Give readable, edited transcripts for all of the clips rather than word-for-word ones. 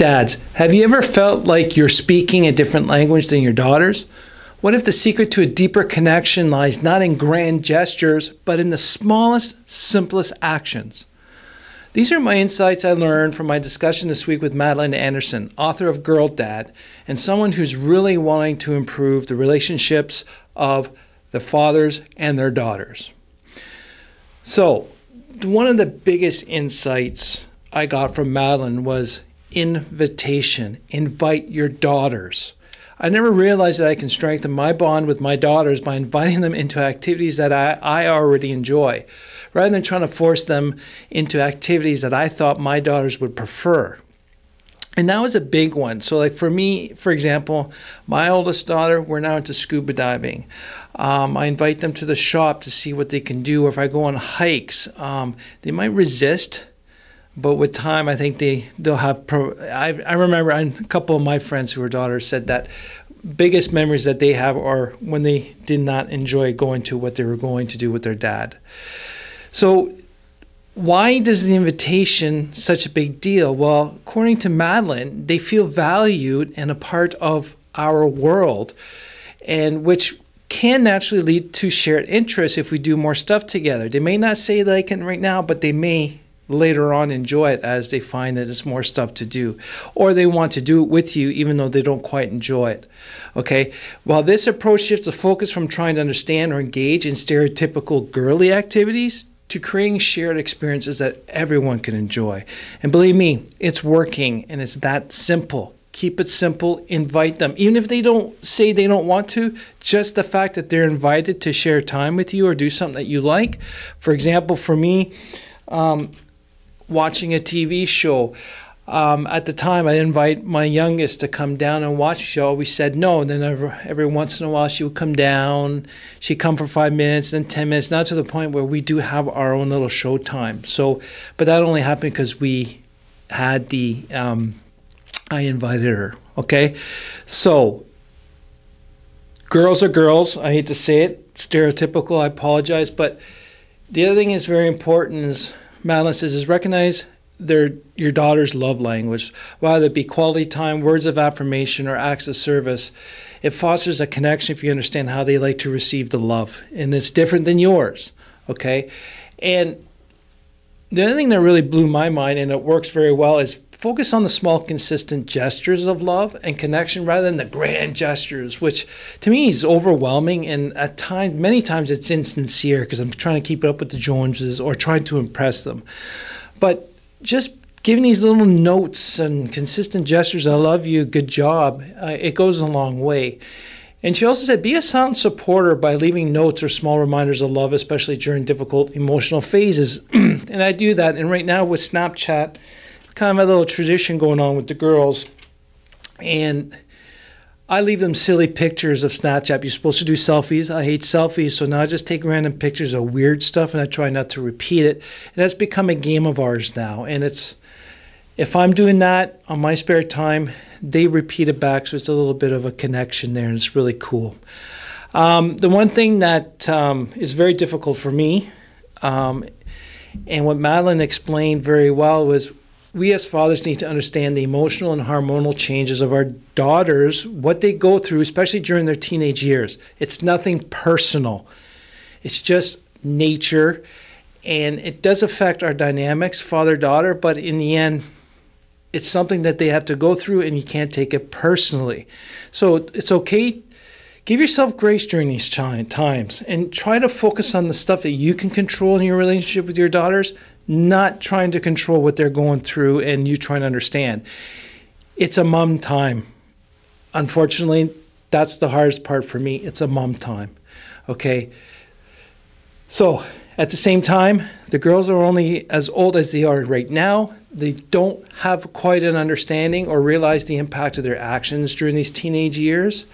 Dads, have you ever felt like you're speaking a different language than your daughters? What if the secret to a deeper connection lies not in grand gestures, but in the smallest, simplest actions? These are my insights I learned from my discussion this week with Madeline Anderson, author of Girl Dad, and someone who's really wanting to improve the relationships of the fathers and their daughters. So, one of the biggest insights I got from Madeline was invitation. Invite your daughters. I never realized that I can strengthen my bond with my daughters by inviting them into activities that I already enjoy, rather than trying to force them into activities that I thought my daughters would prefer. And that was a big one. So like for me, for example, my oldest daughter, we're now into scuba diving. I invite them to the shop to see what they can do. Or if I go on hikes, they might resist. But with time, I think they'll have. I remember a couple of my friends who were daughters said that biggest memories that they have are when they did not enjoy going to what they were going to do with their dad. So why does the invitation such a big deal? Well, according to Madeline, they feel valued and a part of our world, and which can naturally lead to shared interests if we do more stuff together. They may not say they can right now, but they may later on enjoy it as they find that it's more stuff to do, or they want to do it with you even though they don't quite enjoy it. Okay, while this approach shifts the focus from trying to understand or engage in stereotypical girly activities to creating shared experiences that everyone can enjoy. And believe me, it's working, and it's that simple. Keep it simple, invite them. Even if they don't say they don't want to, just the fact that they're invited to share time with you or do something that you like. For example, for me, watching a TV show. At the time, I'd invite my youngest to come down and watch the show. We said no. And then every once in a while, she would come down. She'd come for 5 minutes, then 10 minutes, not to the point where we do have our own little show time. So, but that only happened because we had I invited her, okay? So, girls are girls. I hate to say it. Stereotypical, I apologize. But the other thing is very important is, Madeline says, is recognize your daughter's love language, whether it be quality time, words of affirmation, or acts of service. It fosters a connection if you understand how they like to receive the love. And it's different than yours, okay? And the other thing that really blew my mind, and it works very well, is focus on the small, consistent gestures of love and connection rather than the grand gestures, which to me is overwhelming. And at times, many times it's insincere because I'm trying to keep it up with the Joneses or trying to impress them. But just giving these little notes and consistent gestures, I love you, good job, it goes a long way. And she also said, be a silent supporter by leaving notes or small reminders of love, especially during difficult emotional phases. And I do that. And right now with Snapchat, kind of a little tradition going on with the girls, and I leave them silly pictures of Snapchat. You're supposed to do selfies. I hate selfies, so now I just take random pictures of weird stuff, and I try not to repeat it. And that's become a game of ours now, and it's, if I'm doing that on my spare time, they repeat it back, so it's a little bit of a connection there, and it's really cool. The one thing that is very difficult for me, and what Madeline explained very well, was we as fathers need to understand the emotional and hormonal changes of our daughters, what they go through, especially during their teenage years. It's nothing personal. It's just nature, and it does affect our dynamics, father-daughter, but in the end, it's something that they have to go through, and you can't take it personally. So it's okay. Give yourself grace during these times, and try to focus on the stuff that you can control in your relationship with your daughters, not trying to control what they're going through and you trying to understand. It's a mom time. Unfortunately, that's the hardest part for me. It's a mom time. Okay? So, at the same time, the girls are only as old as they are right now. They don't have quite an understanding or realize the impact of their actions during these teenage years.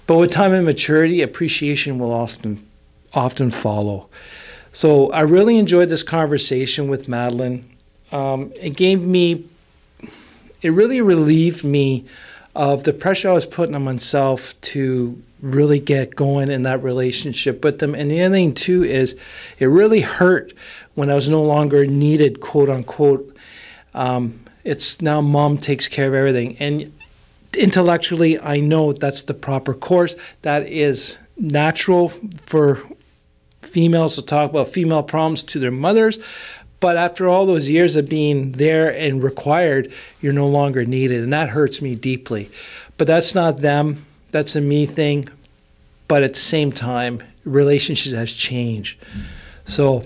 But with time and maturity, appreciation will often follow. So I really enjoyed this conversation with Madeline. It really relieved me of the pressure I was putting on myself to really get going in that relationship with them. And the other thing too is it really hurt when I was no longer needed, quote unquote. It's now mom takes care of everything. And intellectually, I know that's the proper course. That is natural for females to talk about female problems to their mothers. But after all those years of being there and required, you're no longer needed. And that hurts me deeply. But that's not them. That's a me thing. But at the same time, relationships have changed. So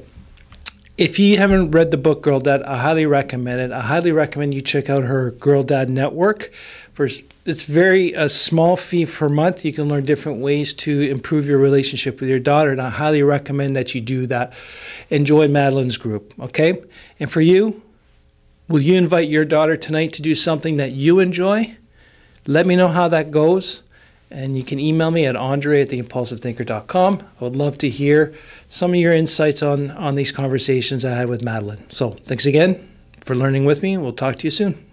if you haven't read the book Girl Dad, I highly recommend it. I highly recommend you check out her Girl Dad Network. It's a small fee per month. You can learn different ways to improve your relationship with your daughter, and I highly recommend that you do that. Enjoy Madeline's group, okay? And for you, will you invite your daughter tonight to do something that you enjoy? Let me know how that goes. And you can email me at André@theimpulsivethinker.com. I would love to hear some of your insights on these conversations I had with Madeline. So thanks again for learning with me. We'll talk to you soon.